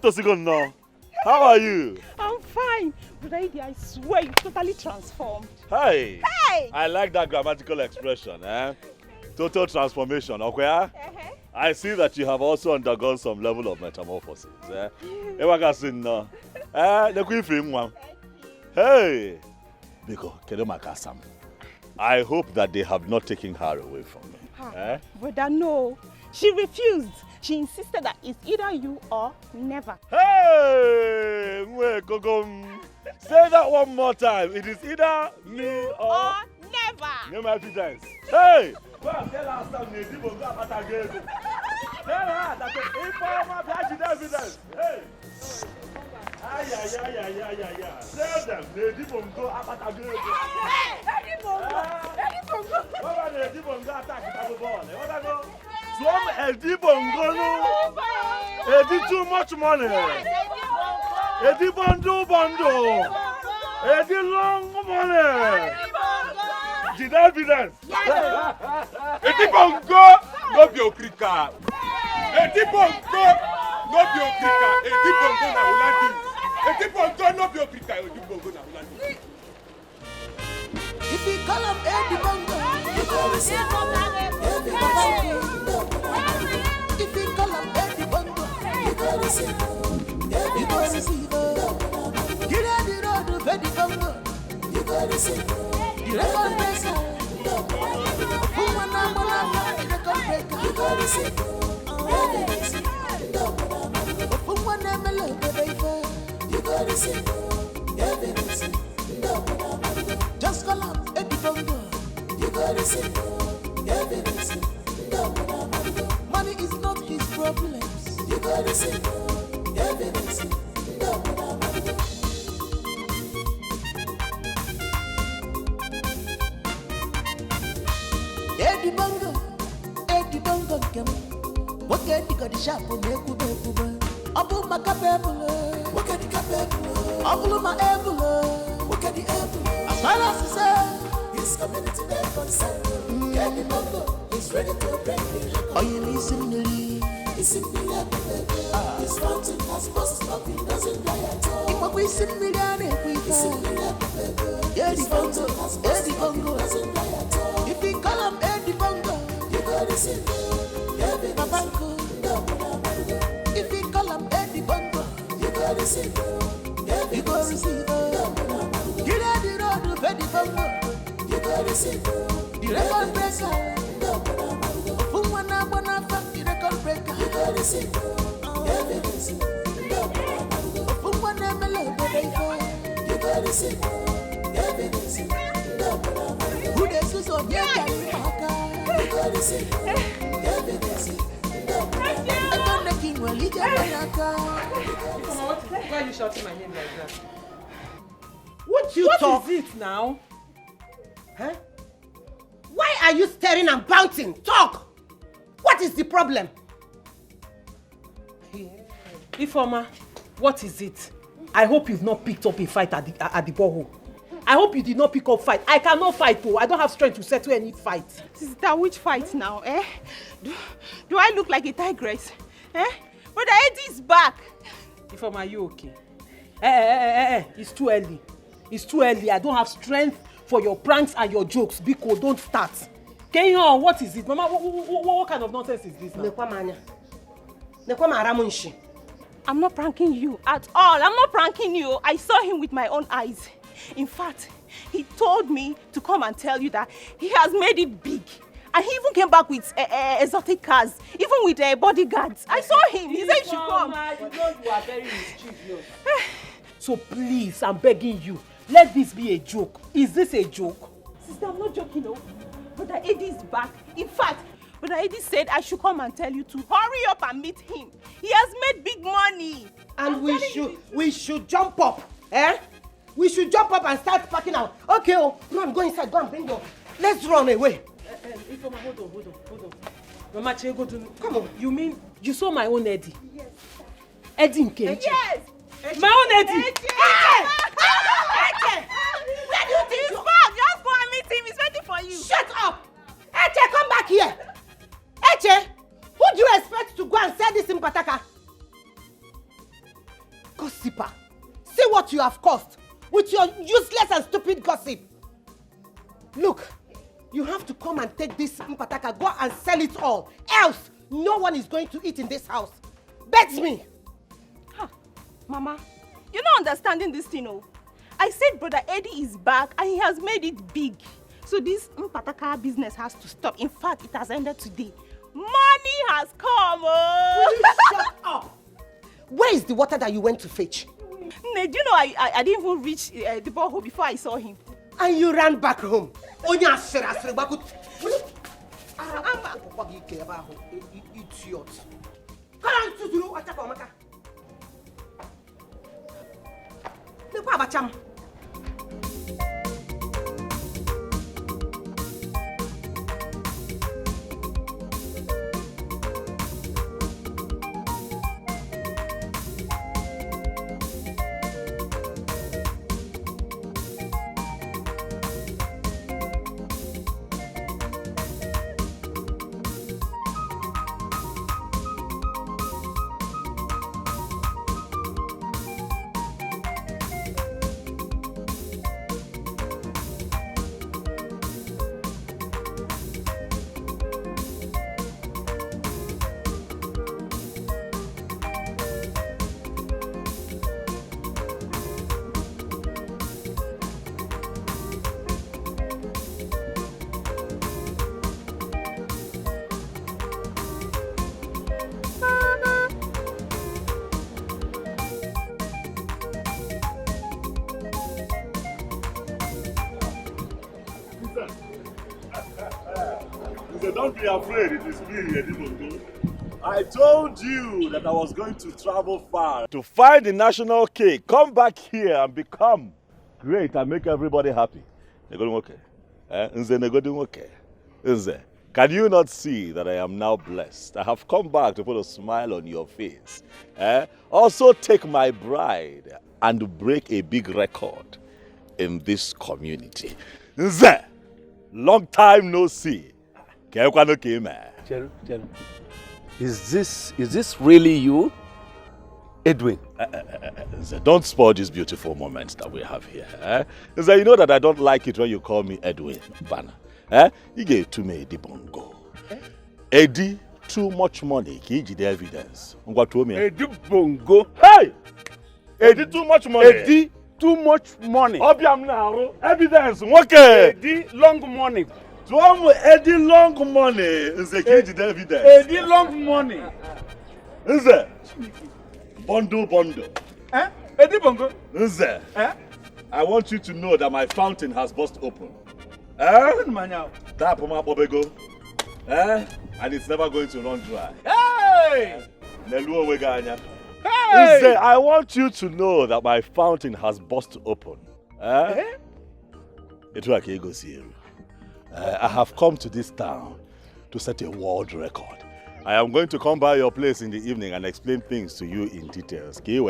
no. How are you? I'm fine. Brother Eddie, I swear you've totally transformed. Hey! Hey! I like that grammatical expression, eh? Total transformation, okay? I see that you have also undergone some level of metamorphosis, eh? Hey! Biko, Kedomakasam. I hope that they have not taken her away from me. Eh? Brother, no. She refused. She insisted that it's either you or never. Hey! Say that one more time. It is either me or never. No my evidence. Hey! Go and tell her some native of that again. Tell her that the informer pledged evidence. Hey! Yeah. Tell them native of go attack again. Native Bongo. What native of go attack the ball? What go? Swam Edi Bongo no. Edi too much money. Edi Bondo. Edi long money. Did evidence? Edi Bongo no be okrika. Edi Bongo no be okrika. Edi Bongo na ulandi. Edi Bongo no be okrika. Edi Bongo na ulandi. If you call him Eddie Bongo, you go receive Eddie Bongo. If you call him Eddie Bongo, you go receive Eddie Bongo. Get on the road of Eddie Bongo, you go receive the record breaker. Who wanna the record breaker? You go receive Eddie Bongo. Who wanna the baby? You go receive Eddie Bongo. Just call up Eddie Bongo. You gotta see evidence. Money is not his problems. You gotta see evidence. Eddie Bongo, come. What can you got the shop for me? Abu Macabebula. What can you capable? Abu my Ebula. What can you ever? As far as he said, his community they're concerned. Eddie Bongo is ready to break the. Are you listening? It's in the his mountain has bust up, he doesn't die at all. If we send me down, it's in the Eddie Bongo doesn't die at all. If you call him Eddie Bongo, you gotta see Eddie Bongo. If you call him Eddie Bongo, you gotta see Eddie Bongo. Get out the road of Eddie Bongo. You gotta see the record breaker. Who wanna fuck the record breaker? You gotta see evidence. Who wanna melody baby? You gotta see evidence. Who they sus on your car? You gotta see evidence. I don't know king will lead your car. Why are you shouting my name like that? What is it now? Huh? Why are you staring and bouncing? Talk! What is the problem? Ifeoma, what is it? I hope you've not picked up a fight at the borehole. I hope you did not pick up fight. I cannot fight though. I don't have strength to settle any fight. Sister, which fight now, eh? Do I look like a tigress? Eh? Brother Eddie's back. Ifeoma, are you okay? It's too early. It's too early. I don't have strength for your pranks and your jokes. Biko, don't start. Kenyon, what is it? Mama, what kind of nonsense is this now? I'm not pranking you at all. I'm not pranking you. I saw him with my own eyes. In fact, he told me to come and tell you that he has made it big. And he even came back with exotic cars, even with bodyguards. I saw him. He said you should come. You know you are very mischievous. So please, I'm begging you, let this be a joke. Is this a joke? Sister, I'm not joking, no. Brother Eddie is back. In fact, Brother Eddie said I should come and tell you to hurry up and meet him. He has made big money. And we should jump up, eh? We should jump up and start packing out. Okay, run, go inside, go and bring your. Let's run away. Ifeoma, hold on. Mama Chego, come on. You mean you saw my own Eddie? Yes. Eddie Nkechi? Yes. My own Eddie? Eddie! Where do you think he's back? Just go and meet him. He's waiting for you. Shut up! Eche, come back here. Eche, who do you expect to go and sell this in Pataka? Gossiper. See what you have caused with your useless and stupid gossip. Look, you have to come and take this mpataka, go and sell it all. Else, no one is going to eat in this house. Bet me. Huh. Mama, you're not understanding this thing, oh. I said Brother Eddie is back and he has made it big. So this mpataka business has to stop. In fact, it has ended today. Money has come, oh. Will you shut up? Where is the water that you went to fetch? Do you know I didn't even reach the borehole before I saw him. And you ran back home. Idiot. Don't be afraid, it is me, Edimondo. I told you that I was going to travel far to find the national cake, come back here and become great and make everybody happy. Can you not see that I am now blessed? I have come back to put a smile on your face. Also take my bride and break a big record in this community. Long time no see. Is this really you, Edwin? Don't spoil these beautiful moments that we have here. You know that I don't like it when you call me Edwin Bana. You gave to me the bongo. Eddie, too much money. Can you the evidence? Eddie bongo. Hey! Eddie, too much money. Eddie, too much money. Evidence. Okay. Eddie, long money. Eddie long money is the key to the evidence. Eddie long money. Is it? Bondo. Eddie bongo. Is it? I want you to know that my fountain has burst open. Tap my bobego. And it's never going to run dry. Hey! Hey! I want you to know that my fountain has burst open. I have come to this town to set a world record. I am going to come by your place in the evening and explain things to you in details. Tell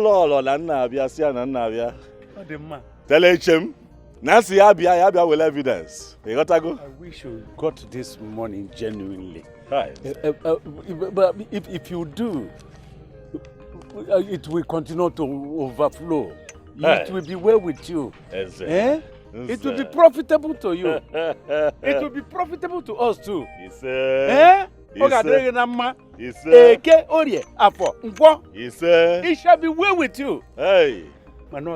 Lolo Nabia. Tell HM. Nancy Abia will evidence. I wish you got this money genuinely. Right. But if you do, it will continue to overflow. It will be well with you. It will be profitable to you. It will be profitable to us too. It shall be well with you. Hey. And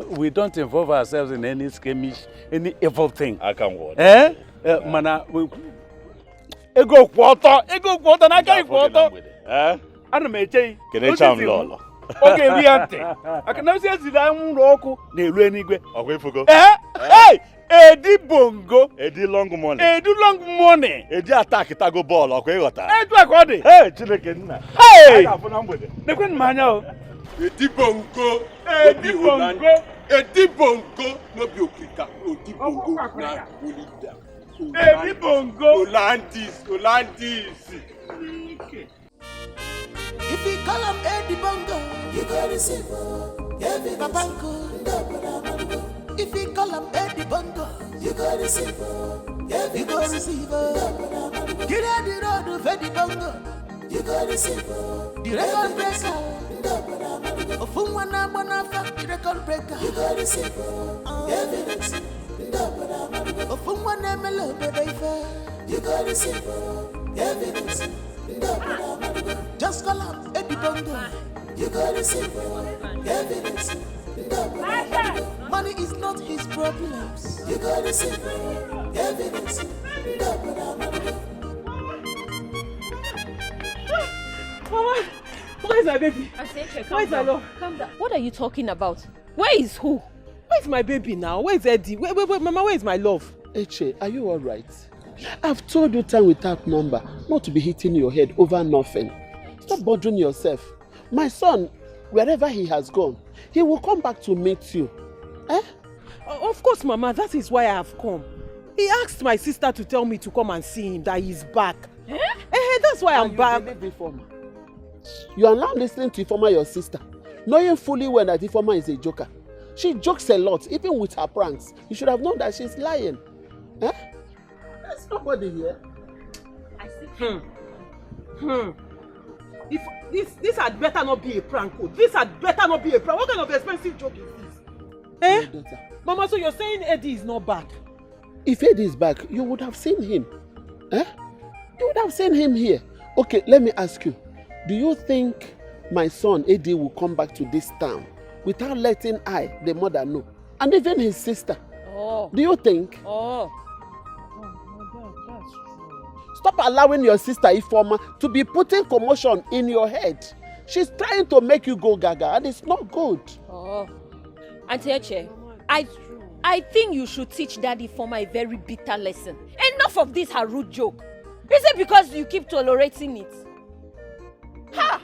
we don't involve ourselves in any skirmish, any evil thing. I can watch. Ego quarter, na kai quarter. Ana meche. Kene cham lolo. Okay, we ante. Akana se sida nro oku na elu enigwe. Okwe fugo. Hey! Eddie bongo. Eddie long money. Eddie long money. Eddie attack tago ball okwe yota. Edu akodi. Hey, Chineke nna. Hey! Aga funa mgbede. Nekwen manya o. Eddie bongo. Eddie bongo. Eddie bongo no be okrika. Eddie bongo na Olida. Eddie bongo. Olandis. If you call him Eddie Bongo, you go receive Babango. If you call him Eddie Bongo, you go receive You go receive her. Get out the road, Fedi Bongo. You go receive her. The record breaker. Ofumwana Bonafa, the record breaker. You go receive her. Evidence. Ofumwana Melo, baby. You go receive her. Evidence. Just call up Eddie Bongo. You go receive her. Evidence. Money is not his problems. You go receive her. Evidence. Mama, where is my baby? Where is my love? Calm down. What are you talking about? Where is who? Where is my baby now? Where is Eddie? Wait, Mama, where is my love? Eche, are you alright? I've told you time without number not to be hitting your head over nothing. Stop bothering yourself. My son, wherever he has gone, he will come back to meet you. Eh? Of course, Mama, that is why I have come. He asked my sister to tell me to come and see him, that he's back. That's why I'm back. You are now listening to Ifoma, your sister, knowing fully well that Ifoma is a joker. She jokes a lot, even with her pranks. You should have known that she's lying. Eh? There's nobody here. I see. If this had better not be a prank. This had better not be a prank. What kind of expensive joke is this? Eh? Mama, so you're saying Eddie is not back? If Eddie is back, you would have seen him. Eh? You would have seen him here. Okay, let me ask you. Do you think my son Eddie will come back to this town without letting I, the mother, know? And even his sister. Oh. Do you think? Oh. That's true. Stop allowing your sister Ifoma to be putting commotion in your head. She's trying to make you go gaga and it's not good. Oh. Auntie Eche, I think you should teach Daddy Ifoma a very bitter lesson. Enough of this her rude joke. Is it because you keep tolerating it? Ha!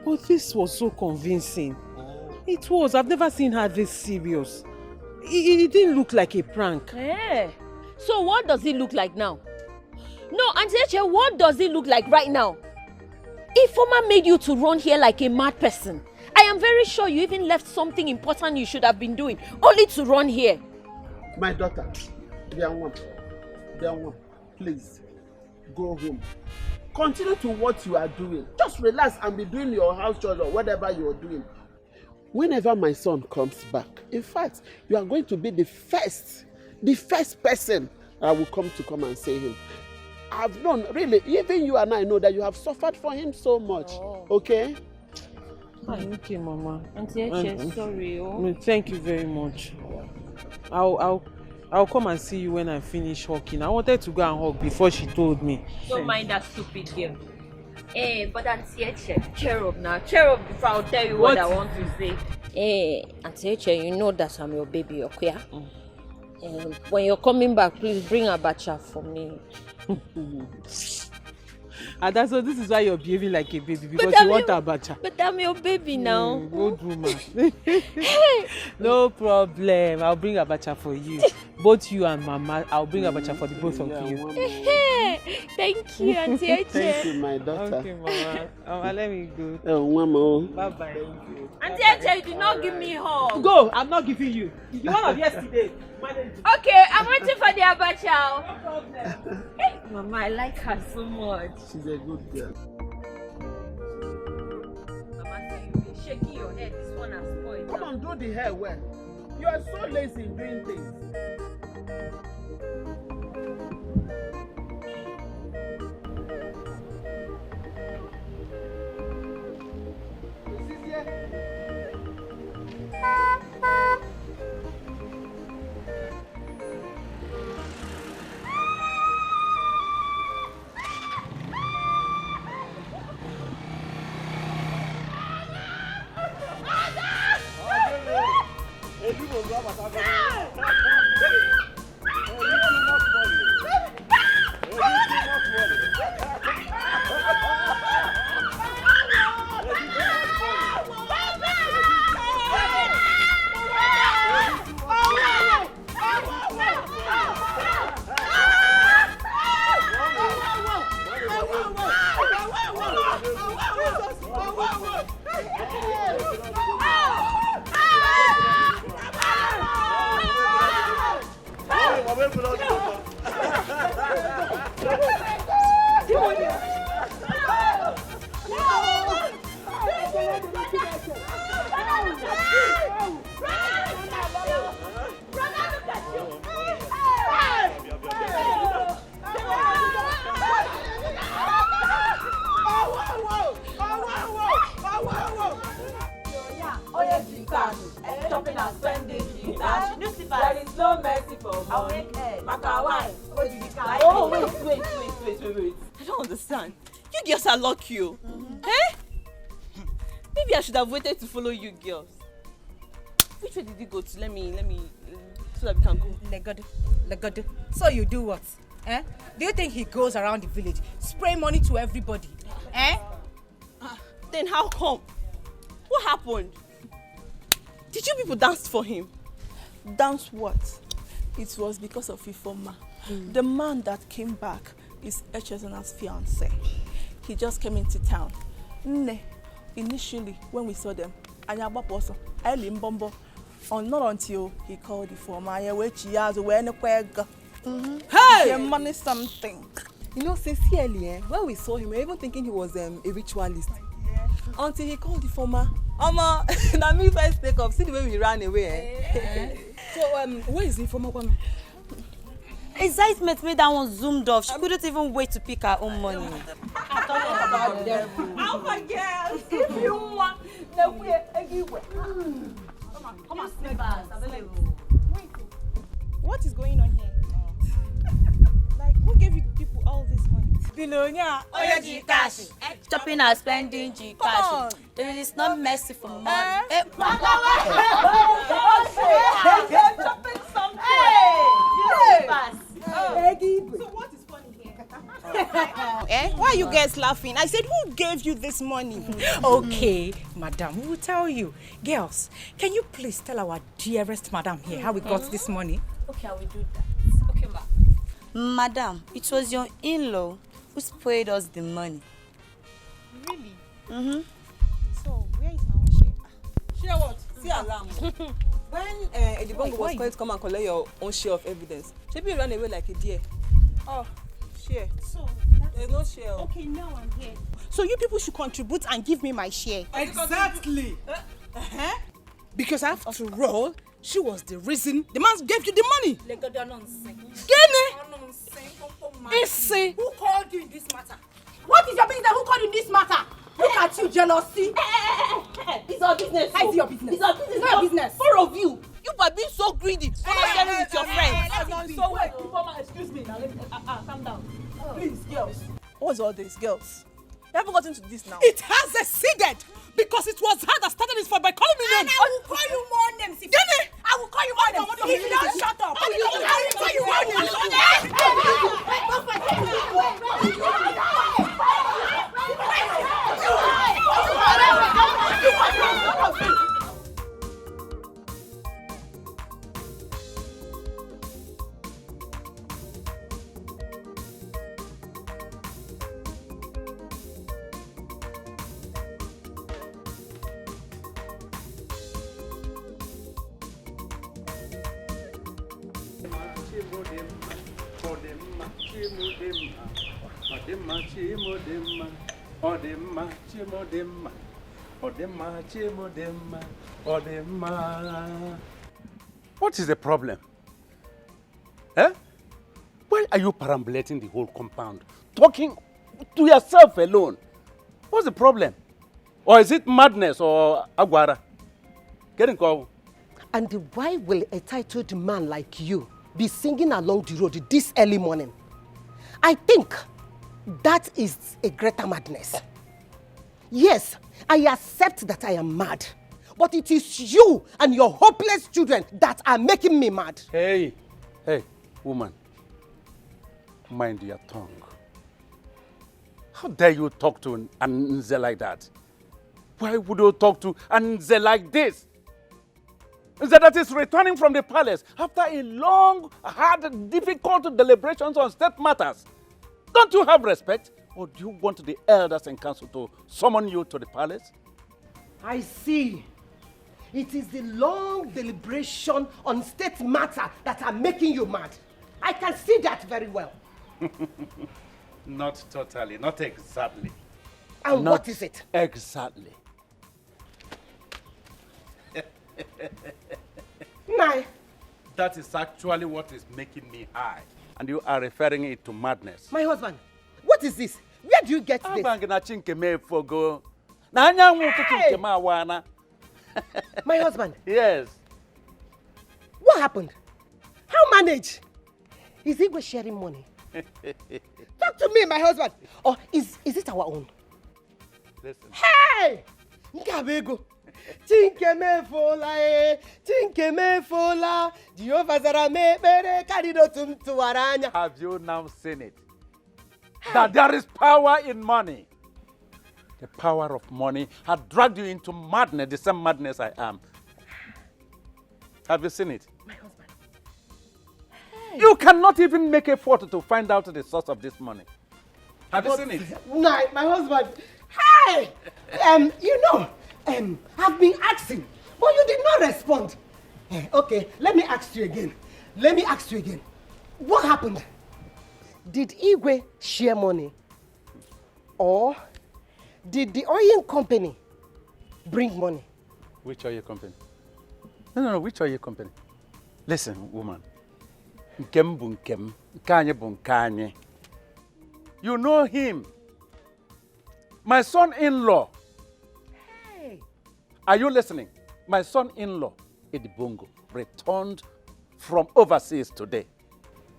But this was so convincing. It was. I've never seen her this serious. It didn't look like a prank. Eh. So what does it look like now? No, Auntie Eche, what does it look like right now? Ifoma made you to run here like a mad person. I am very sure you even left something important you should have been doing, only to run here. My daughter, Bianwa, please, go home. Continue to what you are doing. Just relax and be doing your house chores or whatever you are doing. Whenever my son comes back, in fact, you are going to be the first person I will come and see him. I've known, really, even you and I know that you have suffered for him so much. Oh. Okay? Okay, Mama. Auntie Eche, sorry. Oh. Thank you very much. I'll come and see you when I finish hawking. I wanted to go and hawk before she told me. Don't mind that stupid girl. But Auntie Eche, cheer up now. Cheer up before I'll tell you what I want to say. Auntie Eche, you know that I'm your baby, okay? When you're coming back, please bring abacha for me. And so this is why you're behaving like a baby, because you want abacha. But I'm your baby now. Good woman. No problem. I'll bring abacha for you. Both you and Mama, I'll bring abacha for the both of you. Thank you, Auntie Eche. Thank you, my daughter. Okay, Mama. Let me go. Oh, Mama. Bye-bye. Auntie Eche, you did not give me hug. Go. I'm not giving you. The one of yesterday. Okay, I'm waiting for the abacha. No problem. Hey, Mama, I like her so much. She's a good girl. Mama, see you been shaking your head. This one has spoiled. Come on, do the hair well. You are so lazy in doing things. is no mercy for money. Oh, wait. I don't understand. You girls are lucky, oh. Eh? Maybe I should have waited to follow you girls. Which way did you go to? Let me, so that we can go. Legodo. So you do what? Eh? Do you think he goes around the village, spray money to everybody? Eh? Then how come? What happened? Did you people dance for him? Dance what? It was because of Ifoma. The man that came back is Echezona's fiancé. He just came into town. Initially, when we saw them, not until he called Ifoma. Hey! Money something. You know, sincerely, when we saw him, we were even thinking he was a ritualist. Yeah. Until he called the former. That means I speak up. See the way we ran away. So, where is the former one? Excitement made that one zoomed off. She couldn't even wait to pick her own money. Alpha girls, if you want, then we're everywhere. Come on, Wait, what is going on here? Like, who gave you people all this money? Billionaire, cash. Shopping and spending cash. There is no mercy for money. Shopping something. So what is funny here? Why are you guys laughing? I said, who gave you this money? Okay, madam, we will tell you. Girls, can you please tell our dearest madam here how we got this money? Okay, I will do that. Okay, ma. Madam, it was your in-law who paid us the money. Really? Mm-hmm. So, where is my own share? Share what? See alarm. When Edibongo was going to come and collect your own share of evidence, Shebi ran away like a deer. Oh, share. So, there's no share. Okay, now I'm here. So you people should contribute and give me my share. Exactly. Because after all, she was the reason the man gave you the money. Who called you in this matter? What is your business? Who called you in this matter? Look at you, jealousy. It's our business. How is your business? It's our business. It's not your business. Four of you. You are being so greedy. You're not sharing with your friends. So wait, excuse me. Now let me calm down. Please, girls. What's all this, girls? You haven't gotten to this now. It has exceeded because it was her that started this fight by calling me names. And I will call you more names. I will call you more names. If you don't shut up, I will call you more names. What is the problem? Eh? Why are you perambulating the whole compound? Talking to yourself alone? What's the problem? Or is it madness or aguara? Getting called? And why will a titled man like you be singing along the road this early morning? I think that is a greater madness. Yes, I accept that I am mad. But it is you and your hopeless children that are making me mad. Hey, woman. Mind your tongue. How dare you talk to an Nze like that? Why would you talk to an Nze like this? Nze that is returning from the palace after a long, hard, difficult deliberations on state matters. Don't you have respect? Or do you want the elders and council to summon you to the palace? I see. It is the long deliberation on state matter that are making you mad. I can see that very well. Not totally, not exactly. And what is it? Exactly. Nai. That is actually what is making me high. And you are referring it to madness. My husband, what is this? Where do you get this? Hey! My husband. Yes. What happened? manage? Is Igwe sharing money? Talk to me, my husband. Or is it our own? Listen. Hey! Nkabego. Tinkemefola. Jehovah zara mebere kadido tumtuaranya. Have you now seen it? That there is power in money. The power of money had dragged you into madness, the same madness I am. Have you seen it? My husband. Hey. You cannot even make a effort to find out the source of this money. Have you seen it? No, my husband. Hey! I've been asking, but you did not respond. Okay, let me ask you again. What happened? Did Igwe share money? Or did the oil company bring money? Which oil company? No, which oil company? Listen, woman. Nkem bu nkem, nkanye bu nkanye. You know him. My son-in-law. Hey. Are you listening? My son-in-law, Edibongo, returned from overseas today.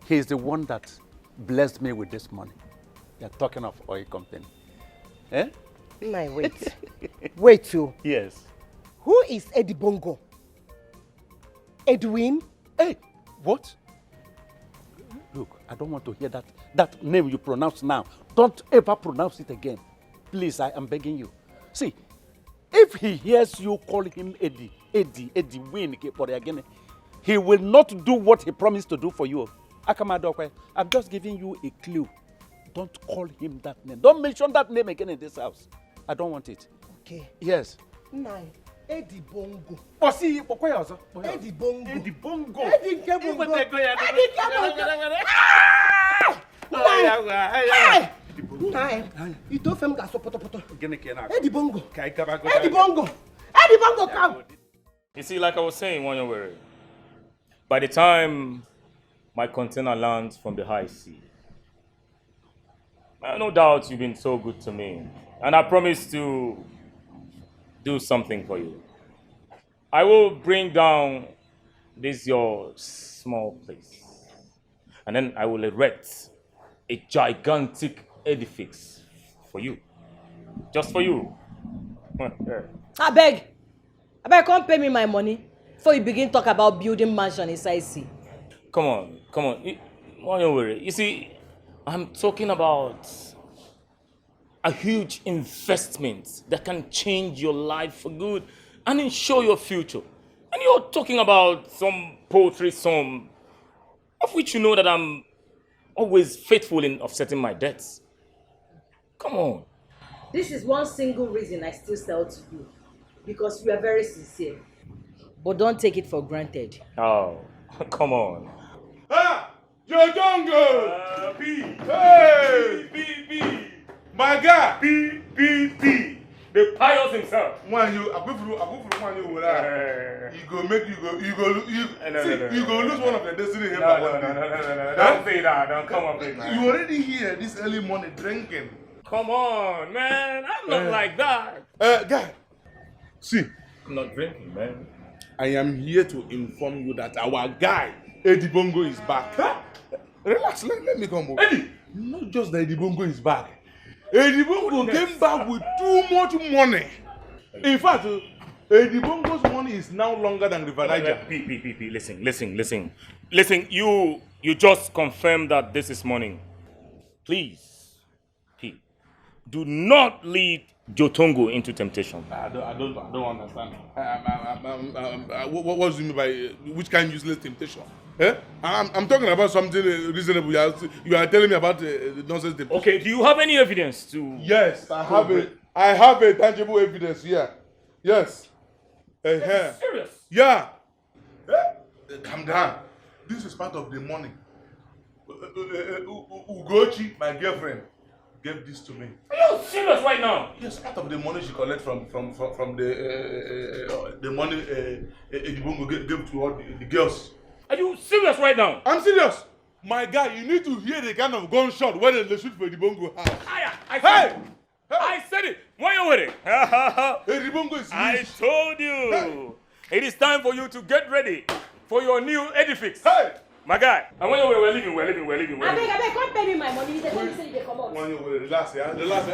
He is the one that blessed me with this money. You're talking of oil company. Eh? My wait. Wait, you. Yes. Who is Edibongo? Edwin? Hey, what? Look, I don't want to hear that name you pronounce now. Don't ever pronounce it again. Please, I am begging you. See, if he hears you call him Eddie, Win, he will not do what he promised to do for you. Akamadokwe, I'm just giving you a clue. Don't call him that name. Don't mention that name again in this house. I don't want it. Okay. Yes. Nine. Edibongo. Oh, see, Edibongo. Edibongo. Edibongo, come. You see, like I was saying, Wanyawere, by the time my container lands from the high sea, no doubt you've been so good to me, and I promise to do something for you. I will bring down this your small place, and then I will erect a gigantic edifice for you, just for you. I beg, come pay me my money before you begin talk about building mansion inside sea. Come on. Don't worry. You see, I'm talking about a huge investment that can change your life for good and ensure your future. And you're talking about some poultry sum, of which you know that I'm always faithful in offsetting my debts. Come on. This is one single reason I still sell to you. Because you are very sincere. But don't take it for granted. Oh, come on. Ah! Jojongo! Hey! My guy! P. The pious himself. When you go lose one of the destiny helpers. No. Don't say that. Don't come up with man. You already here this early morning drinking. Come on, man. I'm not like that. Guy, see. I'm not drinking, man. I am here to inform you that our guy, Edibongo, is back. Huh? Relax, let me come over. Eddie! Not just that Edibongo is back. Edibongo came back with too much money. In fact, Edibongo's money is now longer than River Niger. P. Listen, you just confirmed that this is money. Please, P, do not lead Jotongo into temptation. I don't understand. What do you mean by which kind of useless temptation? Eh? I'm talking about something reasonable. You are telling me about nonsense temptation. Okay, do you have any evidence to... Yes, I have a tangible evidence here. Yes. Serious? Yeah. Calm down. This is part of the money. Ugochi, my girlfriend, gave this to me. Are you serious right now? Yes, part of the money she collected from the money Edibongo gave to all the girls. Are you serious right now? I'm serious. My guy, you need to hear the kind of gunshot when they shoot for Edibongo house. I said it. Why you with it? Edibongo is rich. I told you. Hey. It is time for you to get ready for your new edifice. Hey! My guy, and when we're leaving. I beg, come pay me my money. They tell me say they come out. Relax, yeah? Relax.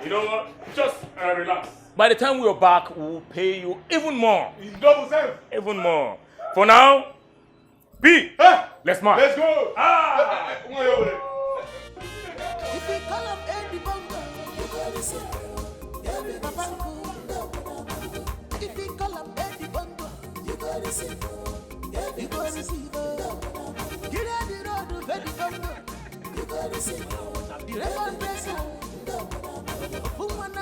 You know what? Just relax. By the time we're back, we'll pay you even more. Double self. Even more. For now, B, let's march. Let's go. If we call up Eddie Bongo, you gotta see. If we call up Eddie Bongo, you gotta see. You gotta see. Get out the road of Eddie Bongo, you gotta see. The record breaker. Woman, the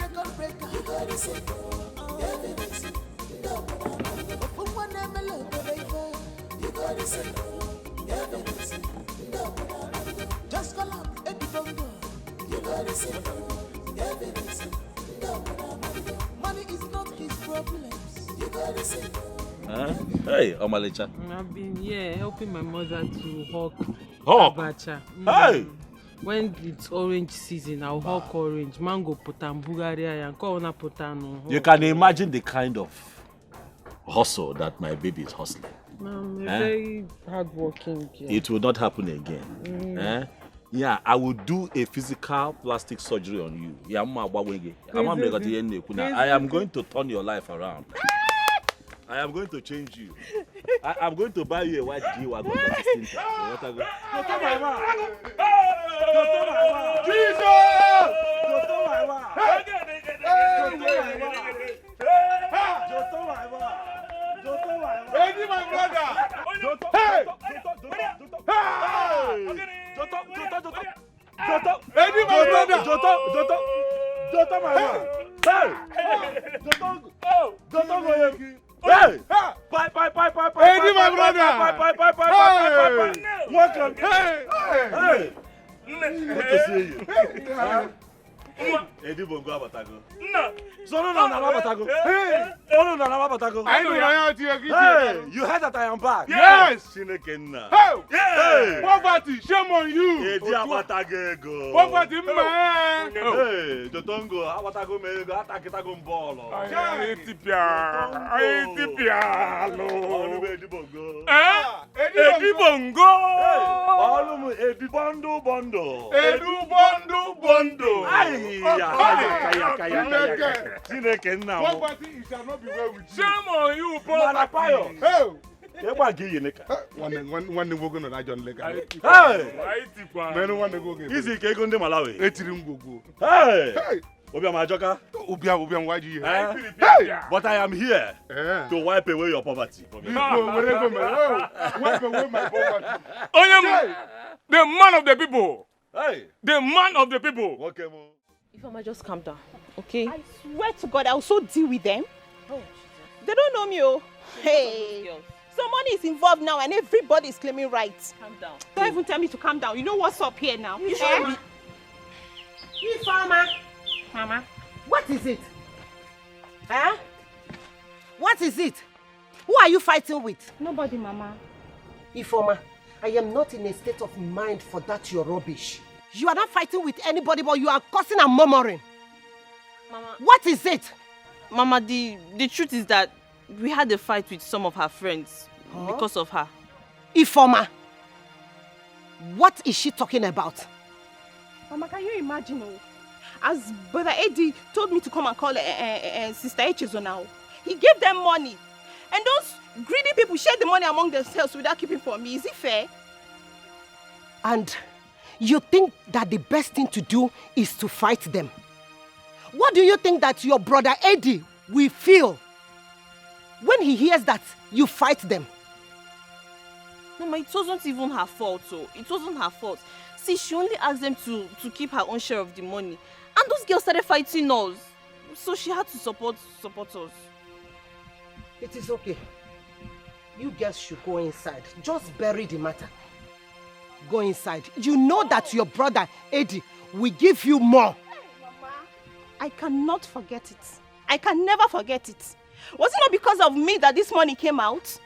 record breaker, you gotta see. Woman, you gotta see. Just call up Eddie Bongo. You gotta see. Money is not his problems. You gotta see. Hey, Omalicha. I've been here helping my mother to hawk abacha. Hey! When it's orange season, I'll hawk orange. Mango potan, Bulgaria, and corona potan. You can imagine the kind of hustle that my baby is hustling. I'm a very hardworking girl. It will not happen again. Yeah, I will do a physical plastic surgery on you. I am going to turn your life around. I am going to change you. I am going to buy you a white G-Wagon that is tinted. Eddie, my brother! Hey! Eddie, my brother! Hey! Bye! Eddie, my brother! Welcome! Hey! Good to see you. Eddie Bongo Abatago. No. So no, Abatago. Hey! Oh no, Abatago. I know Hey! You heard that I am back? Yes! Chinekena. Hey! Hey! Poverty, shame on you! Eddie Abatago. Poverty, man! Hey! Jotongo, Abatago mego, Atakitago Mbolo. Eddie Bongo. Eddie Bongo! All Eddie Bondo. Edu Bondo! Chineke nna m. Poverty shall not be well with you. Shame on you, Malapayo. Hey! Egba gi yineka. Nwanne nwoke nọ na John Leka. Hey! Menu nwanne nwoke. Isi ka ego ndị Malawi. Etiri ngwogwo. Hey! Obiam Ajoka. Obiam why you here? Hey! But I am here to wipe away your poverty. Wipe away my poverty. The man of the people. Hey! The man of the people. Okay, mo. Ifeoma, just calm down, okay? I swear to God, I will so deal with them. Oh, they don't know me, oh. Hey, some money is involved now and everybody is claiming rights. Calm down. Don't even tell me to calm down. You know what's up here now? You should be. Ifeoma. Mama. What is it? Huh? What is it? Who are you fighting with? Nobody, Mama. Ifeoma, I am not in a state of mind for that your rubbish. You are not fighting with anybody, but you are cursing and murmuring. Mama. What is it? Mama, the truth is that we had a fight with some of her friends because of her. Ifeoma, what is she talking about? Mama, can you imagine? As Brother Eddie told me to come and call Sister Echezo now, he gave them money. And those greedy people share the money among themselves without keeping for me. Is it fair? And you think that the best thing to do is to fight them? What do you think that your brother Eddie will feel when he hears that you fight them? Mama, it wasn't even her fault, so it wasn't her fault. See, she only asked them to keep her own share of the money. And those girls started fighting us. So she had to support us. It is okay. You girls should go inside. Just bury the matter. Go inside. You know that your brother Eddie will give you more. Hey, Mama. I cannot forget it. I can never forget it. Was it not because of me that this money came out?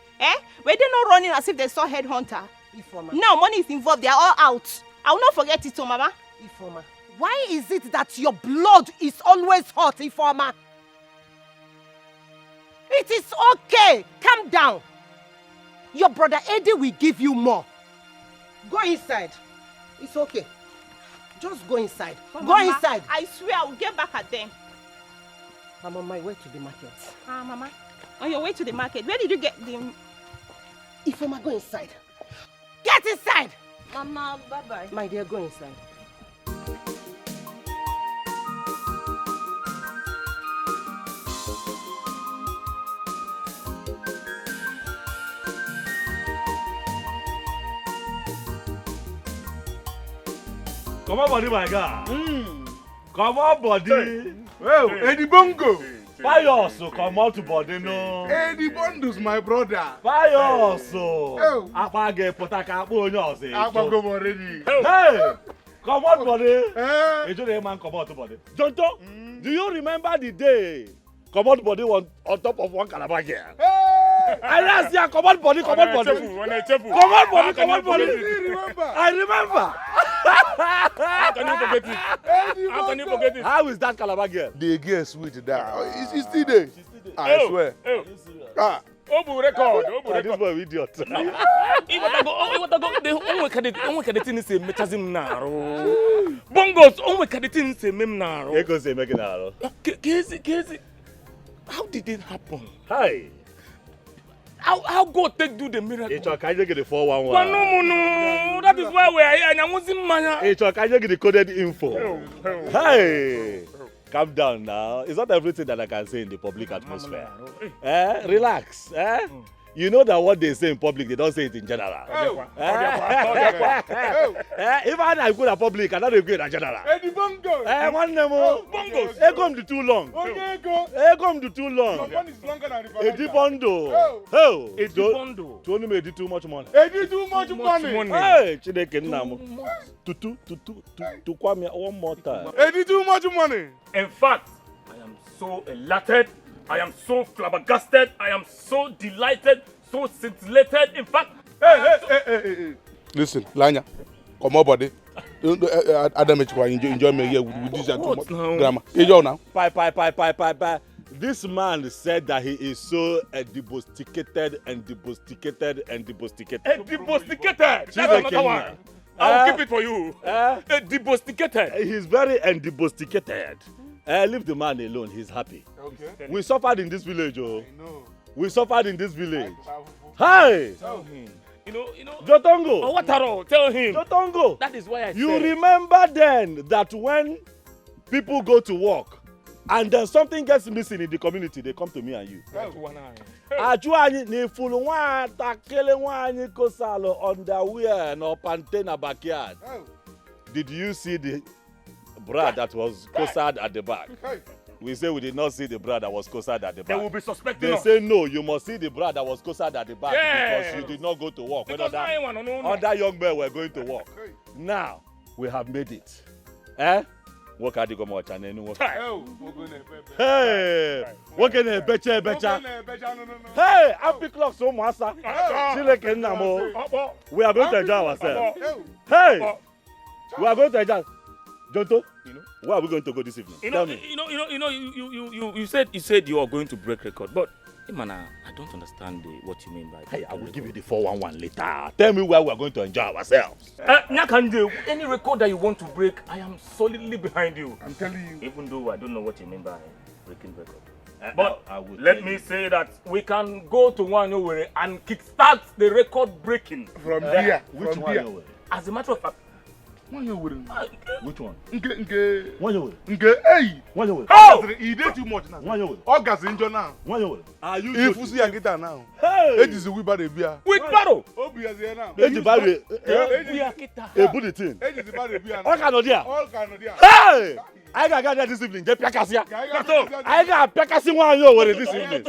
Were they not running as if they saw headhunter? Ifeoma. Now money is involved. They are all out. I will not forget it, Mama. Ifeoma, why is it that your blood is always hot, Ifeoma? It is okay. Calm down. your brother Eddie will give you more. Go inside. It's okay. Just go inside. But Go Mama, inside. I swear I will get back at them. I'm on my way to the market. Mama, on your way to the market, where did you get the... Ifeoma, go inside. Get inside! Mama, bye-bye. My dear, go inside. Come on, body, my guy. Come on, body. Well, Eddie Bongo. Pious, come on to body, no. Eddie Bondo's my brother. Pious. Oh. Apage potaka bonyo se. Apago already. Hey, come on, body. Hey, you man, come on to body. Jonto, do you remember the day? Come on, body on top of one calabar here. I asked you, come on, body, come on, body. Come on, body, come on, body. I remember. How can you forget it? How can you forget it? How is that calabar girl? The girl sweet that. She's still there. I swear. Ah. Obu record. This boy idiot. Bongos, onwe kaditin se mem naro. Ego se make naro. Kezi. How did it happen? Hi. How God take do the miracle? It's okay, you get the 411. No. That is why we are here. And I was in Maya. It's okay, you get the coded info. Hey. Calm down now. It's not everything that I can say in the public atmosphere. Relax. You know that what they say in public, they don't say it in general. If I go to public, I don't go in general. Eddie Bongo. One name. Bongos. Come to too long. Come to too long. Your money is longer than the Eddie Bondo. Eddie Bondo. To only made too much money. Eddie too much money. Hey, Chineke Namo. To Kwame one more time. Eddie too much money. In fact, I am so elated. I am so flabbergasted. I am so delighted, so scintillated. In fact, Hey. Listen, Lanya, come on, buddy. Adam, enjoy me here with this and too much grammar. Hey, yo now. Bye. This man said that he is so debusticated. Debusticated. That's another one. I'll keep it for you. Debusticated. He's very debusticated. Leave the man alone. He's happy. Okay. We suffered in this village, oh. I know. We suffered in this village. Hi. Tell him. You know. Jotongo. Oh, what are tell him. Jotongo. That is why I You said. remember then that when people go to work and then something gets missing in the community, they come to me and you. Ajuani ni fulu nwata kele nwanyị kosalo underwear no pante na backyard. Did you see the bra that was cosared at the back? We say we did not see the bra that was cosared at the back. They will be suspecting They us. say no, you must see the bra that was cosared at the back because you did not go to work. Because Other young men were going to work. Now we have made it. Work at the Gomo channel. Hey, work in a becha. Hey, happy clock so massa. We are going to enjoy ourselves. Hey, we are going to enjoy. Jonto, where are we going to go this evening? Tell me. You said you are going to break record, but Imana, I don't understand what you mean by. Hey, I will give you the 411 later. Tell me where we are going to enjoy ourselves. Nyakande, any record that you want to break, I am solidly behind you. I'm telling you. Even though I don't know what you mean by breaking record. But let me say that we can go to Wanyowere and kickstart the record breaking. From here. Which one? As a matter of fact, which one? Nke. Hey! Oh! He did too much now. August injure now. Are you if you see a guitar now? Hey! It is a wheelbarrow beer. Wheelbarrow? Obi is here now. It is barrow. A bulletin. It is a barrow beer. All Canodia. All Canodia. Hey! I got there this evening. Get Piakasia. I got Piakasi one year this evening.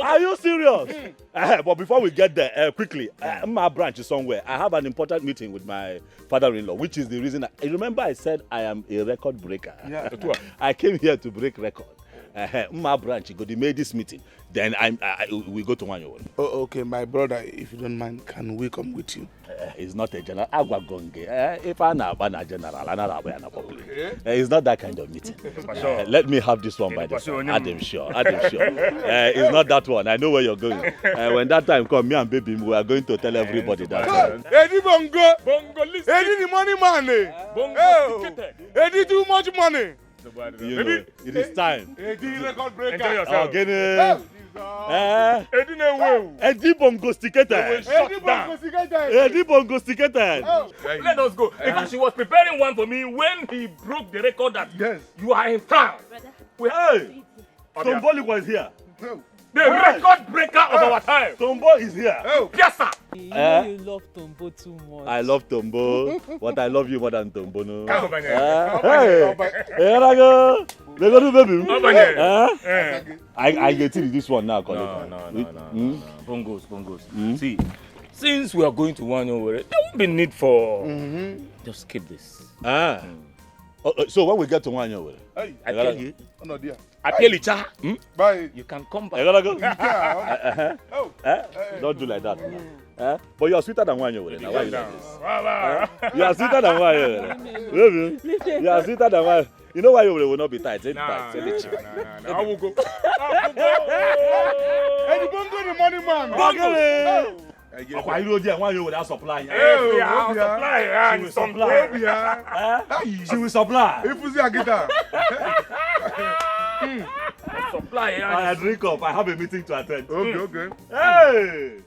Are you serious? But before we get there, quickly, my branch is somewhere. I have an important meeting with my father-in-law, which is the reason. I remember I said I am a record breaker. Yeah. I came here to break record. My branch, go to make this meeting. Then we go to Wanyo. Oh, okay, my brother, if you don't mind, can we come with you? It's not a general. If I'm a general, I'm public. It's not that kind of meeting. Let me have this one by the side. I'm sure. It's not that one. I know where you're going. When that time comes, me and baby, we are going to tell everybody that. Eddie Bongo, listen. Eddie the money man. Bongo, Eddie too much money. You know, it is time. Eddie record breaker. Enjoy yourself. Eddie Bongo sticketed. Eddie Bongo sticketed. Let us go. Because she was preparing one for me when he broke the record that you are in town. Hey, Tomboli was here. The record breaker of our time. Tombo is here. Yes, sir. You know you love Tombo too much. I love Tombo, but I love you more than Tombo. No. Hey, go do baby. I get to this one now. No. Bongos. See, since we are going to Wanyo, there won't be need for. Just keep this. So when we get to Wanyo, I tell you. I tell you, Bye. You can come back. I gotta go. Don't do like that. But you're sweeter than Wanyo. Why you like this? You are sweeter than Wanyo. You are sweeter than Wanyo. You know why you will not be tight? I will go. Eddie Bongo the money man. Why you there? Why you without supply? She will supply. If you see a guitar. Supply. I drink up. I have a meeting to attend. Okay. Hey!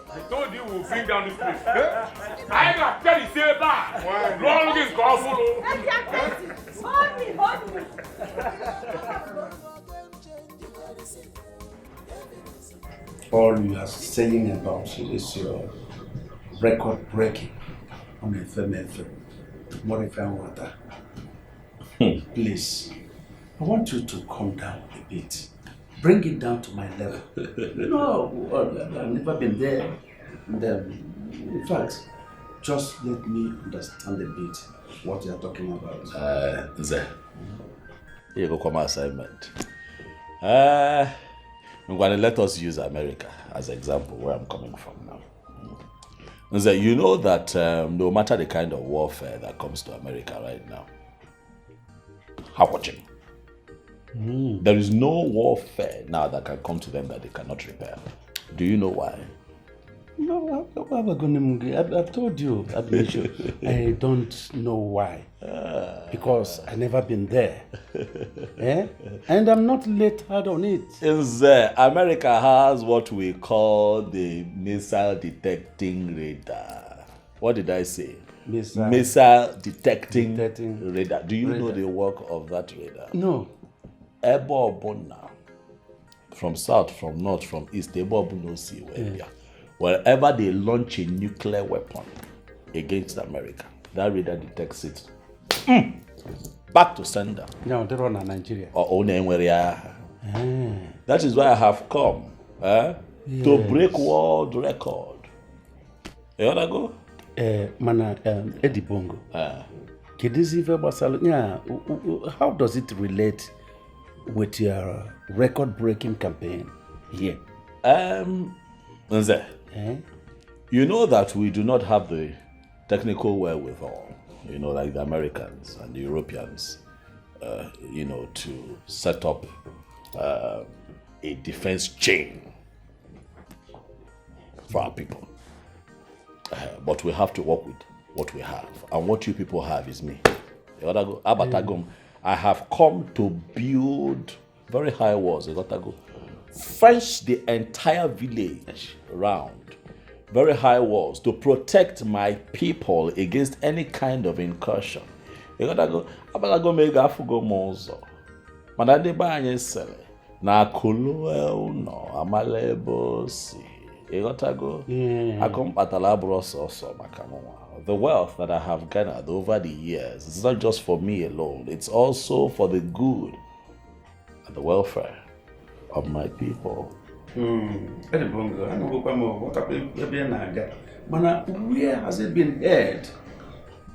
I told you we'll bring down this place. I ain't got to tell you, say back. Long is hold me. All you are saying about is your record breaking on FM. What if I want that? Please, I want you to calm down a bit. Bring it down to my level. No, I've never been there. And, in fact, just let me understand a bit what you are talking about. Nze, here go come assignment. I'm going to let us use America as an example where I'm coming from now. Nze, you know that no matter the kind of warfare that comes to America right now, how watching? There is no warfare now that can come to them that they cannot repair. Do you know why? No, I've told you, I don't know why. Because I've never been there. And I'm not late hard on it. America has what we call the missile detecting radar. What did I say? Missile detecting radar. Do you know the work of that radar? No. From south, from north, from east, wherever they launch a nuclear weapon against America, that radar detects it. Back to sender. No, they run in Nigeria. That is why I have come to break world record. You want to go? Mana Eddie Bongo. How does it relate with your record-breaking campaign here? You know that we do not have the technical wherewithal, like the Americans and the Europeans, to set up a defense chain for our people. But we have to work with what we have. And what you people have is me. I have come to build very high walls. Fence the entire village around. Very high walls to protect my people against any kind of incursion. The wealth that I have garnered over the years is not just for me alone, it's also for the good and the welfare of my people. Where has it been heard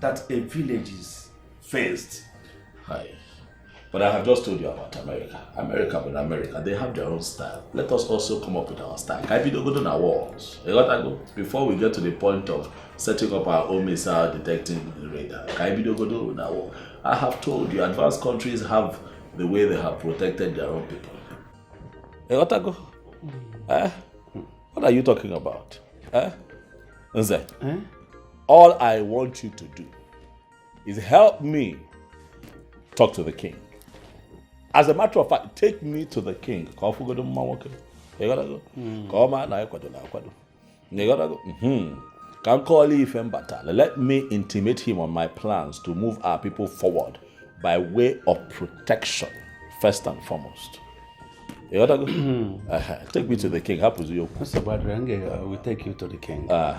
that a village is faced? Hi. But I have just told you about America. America, they have their own style. Let us also come up with our style. Can we go to our walls? Before we get to the point of setting up our own missile detecting radar, can we go to our wall? I have told you, advanced countries have the way they have protected their own people. What are you talking about? All I want you to do is help me talk to the king. As a matter of fact, take me to the king. Let me intimate him on my plans to move our people forward by way of protection, first and foremost. Take me to the king. Mr. Badrange, we take you to the king. I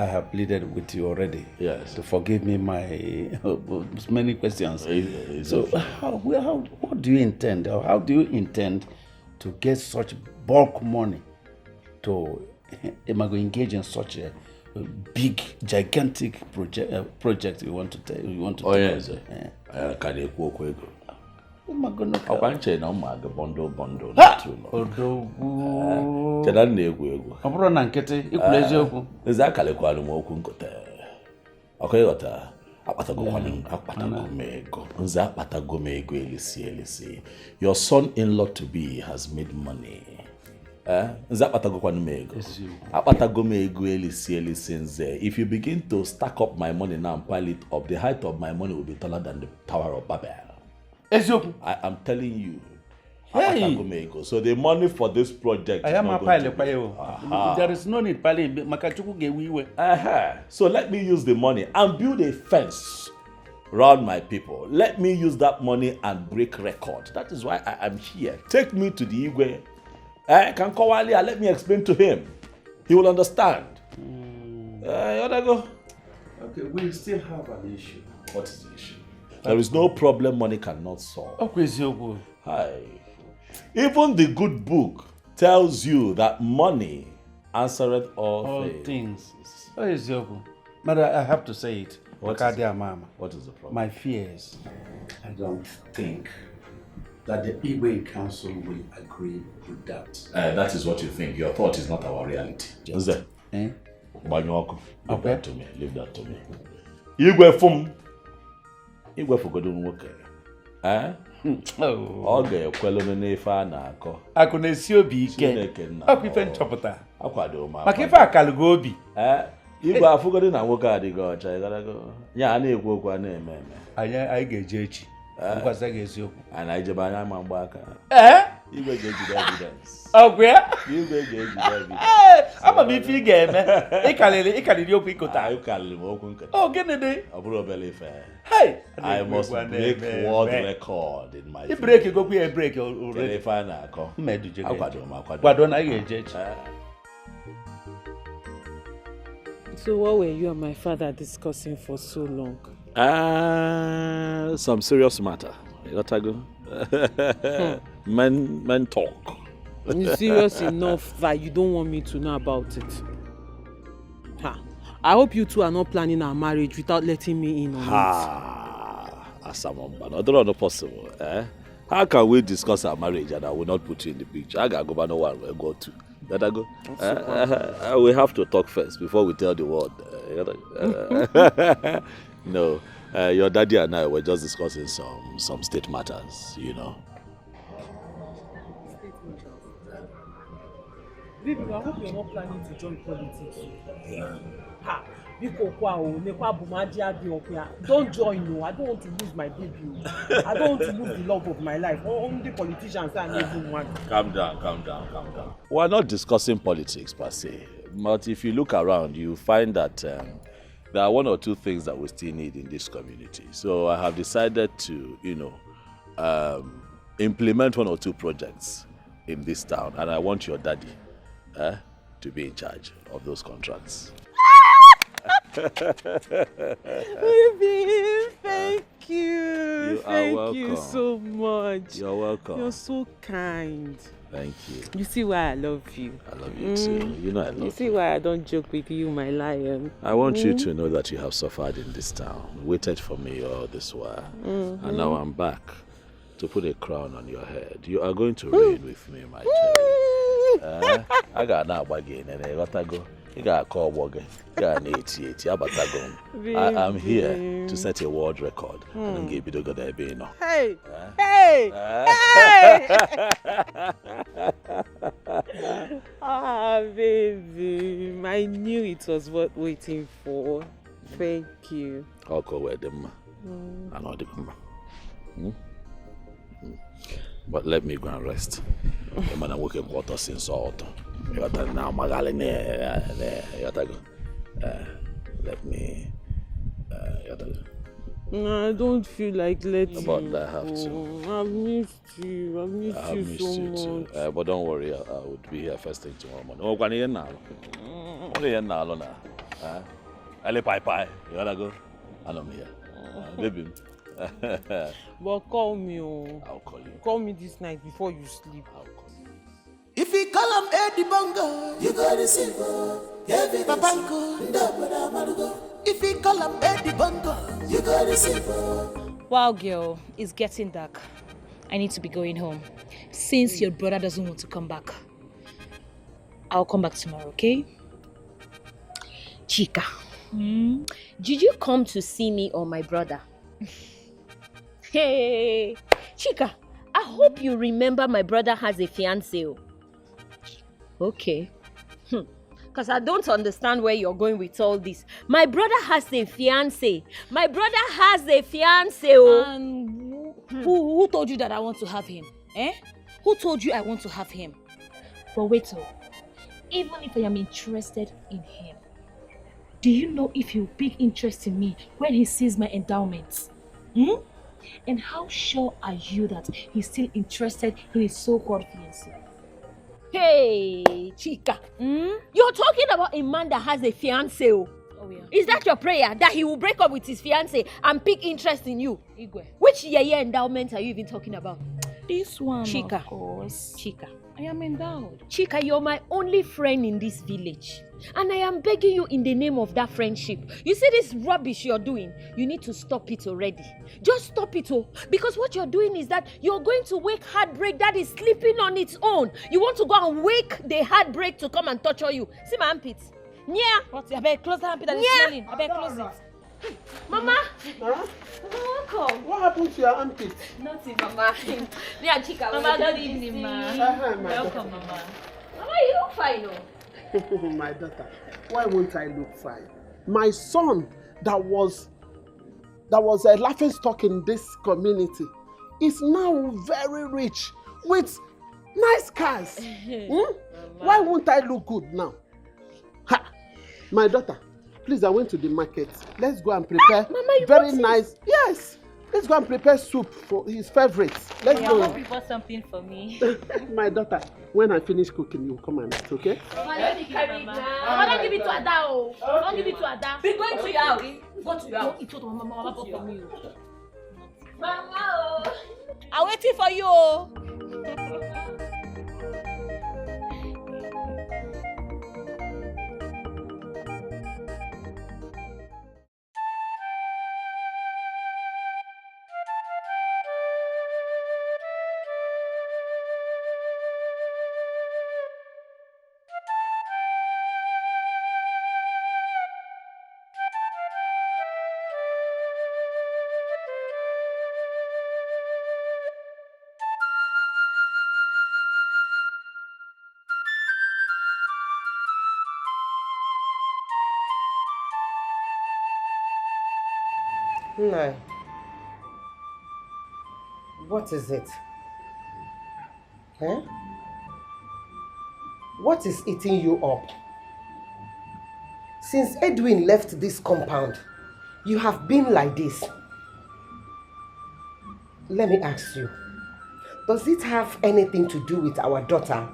have pleaded with you already. Yes. To forgive me my many questions. So, what do you intend, or how do you intend to get such bulk money to engage in such a big, gigantic project you want to take? Yes. Ọkwanche na ụmụ aga bọndụ ọ bụrụ na nkịtị ikwuru eziokwu eze akalekwalụ m okwu nkụta ọkụ ịghọta akpatago m ego elisi. Your son-in-law to be has made money. Nze akpatagokwanụ m ego elisi nze. If you begin to stack up my money now and pile it up, the height of my money will be taller than the Tower of Babel. I am telling you. Hey. So the money for this project I am a pile. There is no need pile. So let me use the money and build a fence around my people. Let me use that money and break record. That is why I am here. Take me to the Igwe. Kankowalia, let me explain to him. He will understand. Okay, we still have an issue. What is the issue? There is no problem money cannot solve. Hi. Even the good book tells you that money answereth all things. But I have to say it. What is the problem? My fears. I don't think that the Igwe Council will agree with that. That is what you think. Your thought is not our reality. Leave that to me. Leave that to me. Igwe Fum. Igwe fogodo nwoke. Ọ ga-ekwelu n'ife a na-akọ. Akụ na-esi obi ike. Ọkụ ife nchọpụta. Akwado m. Maka ife akalụgo obi. Igwe afụgodo na nwoke adịghị ọcha. Ya a na-ekwu okwu a na-eme eme. Anyị ga-eje echi. And I jab anya ma mgbaka. You go get the evidence. Okay. You go get the evidence. I'm a bit figure, man. Ikalili okwu ikota. Ikalili okwu ikota. Oh, gene. Aburo bele fair. Hey, I must break world record in my. You break it, go break already. If I na ko. Meduje. Kwado na ye. So what were you and my father discussing for so long? Some serious matter. You got to go. Men talk. It's serious enough that you don't want me to know about it. I hope you two are not planning our marriage without letting me in on it. Asamamba, not possible. How can we discuss our marriage and I will not put you in the picture? I gotta go, but no one will go to. Gotta go. We have to talk first before we tell the world. No, your daddy and I were just discussing some state matters, you know. Baby, I hope you're not planning to join politics. Don't join, no. I don't want to lose my baby. I don't want to lose the love of my life. Only politicians are even one. Calm down. We're not discussing politics per se, but if you look around, you find that there are one or two things that we still need in this community. So I have decided to, implement one or two projects in this town, and I want your daddy to be in charge of those contracts. Baby, thank you. Thank you so much. You're welcome. You're so kind. Thank you. You see why I love you. I love you too. You know I love you. You see why I don't joke with you, my lion. I want you to know that you have suffered in this town, waited for me all this while, and now I'm back to put a crown on your head. You are going to reign with me, my child. I got now again, and I got to go. You got a call again. I'm here to set a world record. And give you the good idea. Hey! Baby, I knew it was worth waiting for. Thank you. I'll go with them. I know them. But let me go and rest. I'm going to work in quarters since all. Let me. No, I don't feel like letting But you I have to. I've missed you. I've missed you so much. Too. But don't worry, I would be here first thing tomorrow morning. Oh, can you now? Only here now, Lona. Ali Pai. You wanna go? And I'm here. Baby. But call me. I'll call you. Call me this night before you sleep. I'll call you. If you call him Eddie Bongo, you got to see Papango. If you call him Eddie Bongo, you got to see. Wow, girl, it's getting dark. I need to be going home. Since your brother doesn't want to come back, I'll come back tomorrow, okay? Chika, did you come to see me or my brother? Hey, Chika, I hope you remember my brother has a fiancé. Okay. Because I don't understand where you're going with all this. My brother has a fiancé. And who told you that I want to have him? Who told you I want to have him? But wait, even if I am interested in him, do you know if he'll pick interest in me when he sees my endowments? And how sure are you that he's still interested in his so-called fiancé? Hey, Chika, you're talking about a man that has a fiancé. Oh yeah. Is that your prayer, that he will break up with his fiancé and pick interest in you? Igwe. Which endowment are you even talking about? This one, Chika. Of course. Chika. I am endowed. Chika, you're my only friend in this village. And I am begging you in the name of that friendship. You see this rubbish you're doing? You need to stop it already. Just stop it, because what you're doing is that you're going to wake heartbreak that is sleeping on its own. You want to go and wake the heartbreak to come and torture you. See my armpit? Yeah. What? I better close the armpit that is smelling. I better close it. Mama. Huh? Welcome. What happened to your armpit? Nothing, Mama. Me and Chika. Mama, good evening, ma. Welcome, Mama. Mama, you look fine, My daughter, why won't I look fine? My son that was that was a laughing stock in this community is now very rich with nice cars. Why won't I look good now? Ha! My daughter, please, I went to the market. Let's go and prepare very nice. Yes, let's go and prepare soup for his favorites. Let's go. I hope you bought something for me. My daughter, when I finish cooking, you come and eat, okay? Mama, don't give it to Ada. Oh. Don't give it to Ada. Be going to your house. Go to your house. It's what Mama bought for me. Mama, oh. I'm waiting for you. Oh. No. What is it? Huh? What is eating you up? Since Edwin left this compound, you have been like this. Let me ask you, does it have anything to do with our daughter?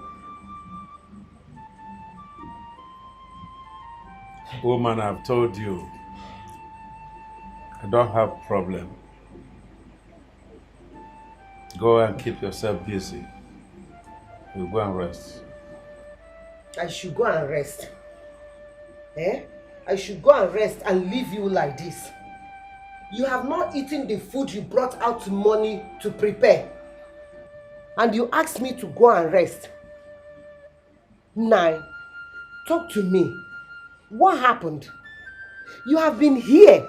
Woman, I've told you, I don't have problem. Go and keep yourself busy. We'll go and rest. I should go and rest. Eh? I should go and rest and leave you like this. You have not eaten the food you brought out money to prepare. And you asked me to go and rest. Now, talk to me. What happened? You have been here,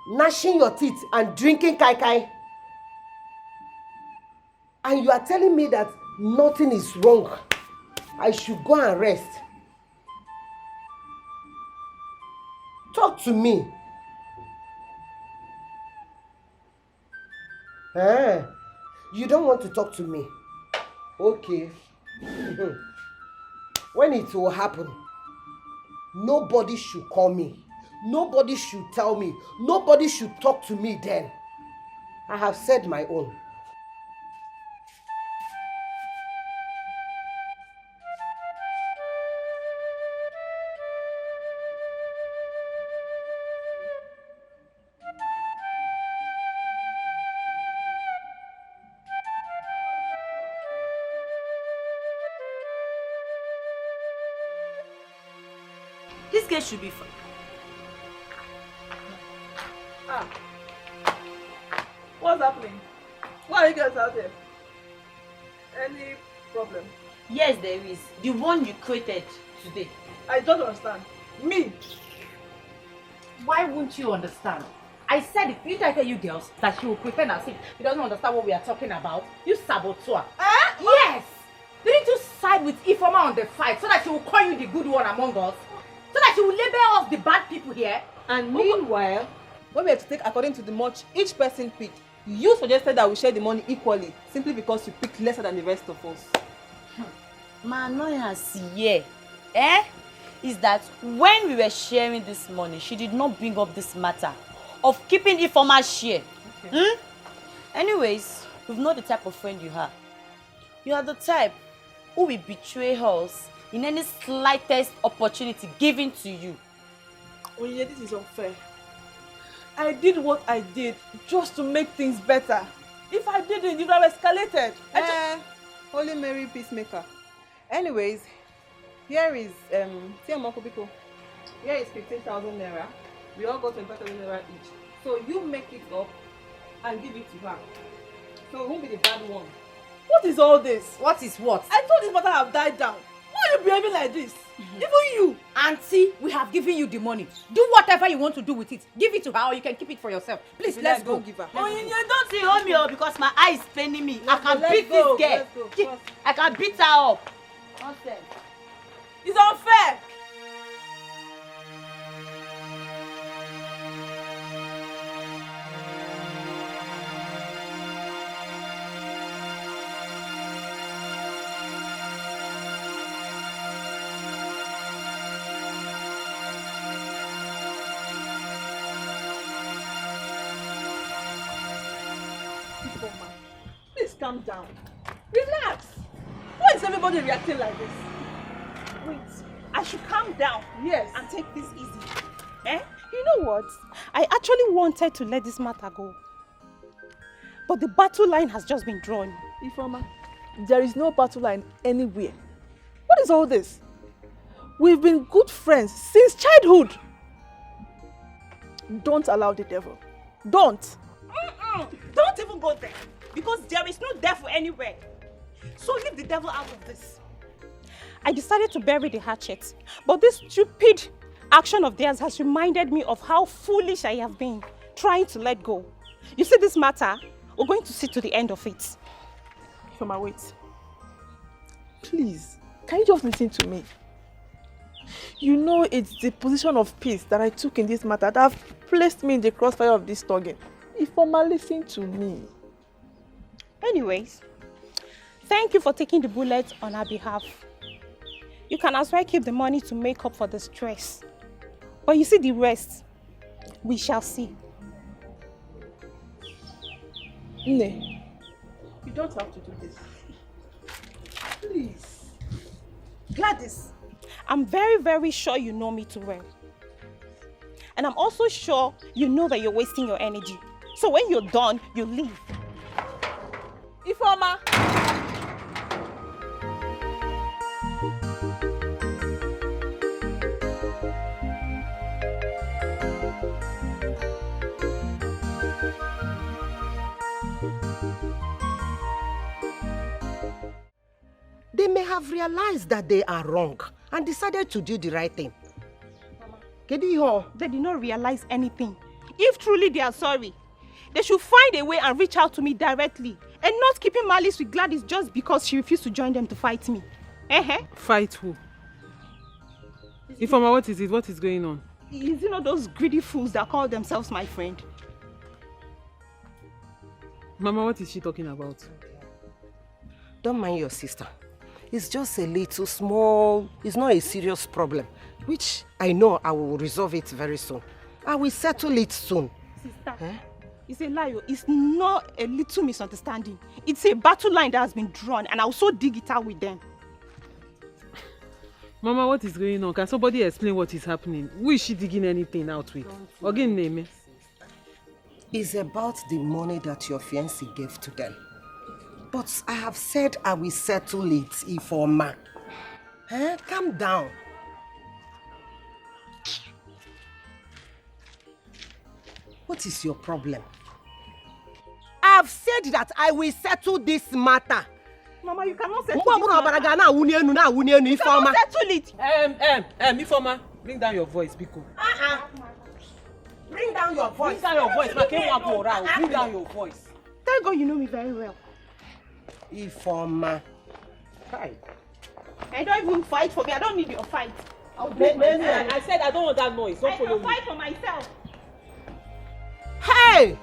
gnashing your teeth and drinking kai kai. And you are telling me that nothing is wrong. I should go and rest. Talk to me. You don't want to talk to me. Okay. When it will happen, nobody should call me. Nobody should tell me. Nobody should talk to me then. I have said my own. This girl should be fine. What's happening? Why are you guys out there? Any problem? Yes, there is. The one you created today. I don't understand. Me? Why won't you understand? I said it. Didn't I tell you girls that she will pretend as if she doesn't understand what we are talking about? You saboteur. Yes! Didn't you side with Ifeoma on the fight so that she will call you the good one among us? So that she will label us the bad people here? And meanwhile, when we have to take according to the much each person picked, you suggested that we share the money equally simply because you picked lesser than the rest of us. My annoyance here, is that when we were sharing this money, she did not bring up this matter of keeping Ifeoma's share. Okay. Anyways, we've not the type of friend you are. You are the type who will betray us in any slightest opportunity given to you. Oh yeah, this is unfair. I did what I did just to make things better. If I didn't, it would have escalated. Holy Mary Peacemaker. Anyways, here is here is 15,000 naira. We all got 25,000 naira each. So you make it up and give it to her. So who will be the bad one? What is all this? What is what? I thought this matter have died down. Why are you behaving like this? Even you. Auntie, we have given you the money. Do whatever you want to do with it. Give it to her or you can keep it for yourself. Please, let's go. Give her. Oh, you don't see Romeo because my eye is paining me. I can beat this girl. I can beat her up. Nonsense. It's unfair. Ifeoma, please calm down. Relax. Why is everybody reacting like this? Wait, I should calm down. Yes. And take this easy. Eh? You know what? I actually wanted to let this matter go. But the battle line has just been drawn. Ifeoma, there is no battle line anywhere. What is all this? We've been good friends since childhood. Don't allow the devil. Don't. Don't even go there. Because there is no devil anywhere. So leave the devil out of this. I decided to bury the hatchet. But this stupid action of theirs has reminded me of how foolish I have been trying to let go. You see this matter? We're going to see to the end of it. Ifeoma, wait. Please, can you just listen to me? You know it's the position of peace that I took in this matter that have placed me in the crossfire of this target. Ifeoma, listen to me. Anyways, thank you for taking the bullet on our behalf. You can as well keep the money to make up for the stress. But you see the rest, we shall see. Nne, you don't have to do this. Please. Gladys, I'm very, very sure you know me too well. And I'm also sure you know that you're wasting your energy. So when you're done, you leave. Ifeoma! They may have realized that they are wrong and decided to do the right thing. They did not realize anything. If truly they are sorry, they should find a way and reach out to me directly and not keeping malice with Gladys just because she refused to join them to fight me. Fight who? Ifeoma, what is it? What is going on? Is it not those greedy fools that call themselves my friend? Mama, what is she talking about? Don't mind your sister. It's just a little small, it's not a serious problem, which I know I will resolve it very soon. I will settle it soon. Sister, it's a lie. It's not a little misunderstanding. It's a battle line that has been drawn and I'll so dig it out with them. Mama, what is going on? Can somebody explain what is happening? Who is she digging anything out with? Again, name. It's about the money that your fiancé gave to them. But I have said I will settle it, Ifeoma. Calm down. What is your problem? I have said that I will settle this matter. Mama, you cannot settle this matter. Ifeoma, bring down your voice, Biko. Bring down your voice. Bring down your voice. Bring down your voice. Thank God you know me very well. Ifeoma. I don't even fight for me. I don't need your fight. I said I don't want that noise. Don't I follow can me. fight for myself. Hey!